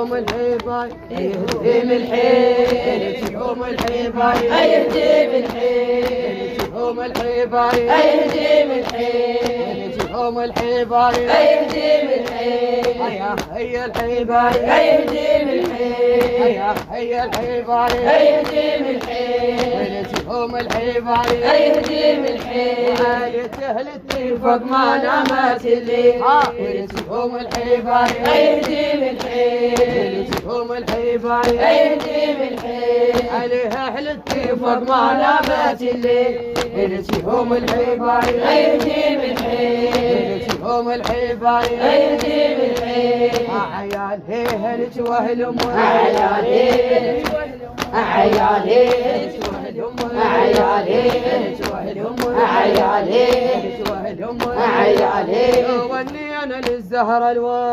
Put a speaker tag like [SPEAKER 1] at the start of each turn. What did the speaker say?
[SPEAKER 1] يوم الحبايب يهدم الحيل يوم الحبايب
[SPEAKER 2] يهدم الحيل
[SPEAKER 1] يوم الحبايب
[SPEAKER 2] يهدم الحيل
[SPEAKER 1] يوم الحبايب
[SPEAKER 2] يهدم الحيل
[SPEAKER 1] هيا الحبايب
[SPEAKER 2] يهدم الحيل
[SPEAKER 1] هيا الحبايب
[SPEAKER 2] يهدم الحيل
[SPEAKER 1] يوم الحبايب
[SPEAKER 2] يهدم الحيل
[SPEAKER 1] أهل التفاق ما نامت الليل يوم الحبايب
[SPEAKER 2] يهدم الحيل
[SPEAKER 1] يوم الحبايب
[SPEAKER 2] يهدم الحيل
[SPEAKER 1] عليه أهل التفاق ما نامت الليل يوم الحبايب
[SPEAKER 2] يهدم الحيل
[SPEAKER 1] يوم الحبايب
[SPEAKER 2] يهدم الحيل
[SPEAKER 1] عيال هيل جوهل
[SPEAKER 2] عيال هيل عيال هيل عيال هيل عيال هيل عيال هيل
[SPEAKER 1] وني أنا للزهر الوان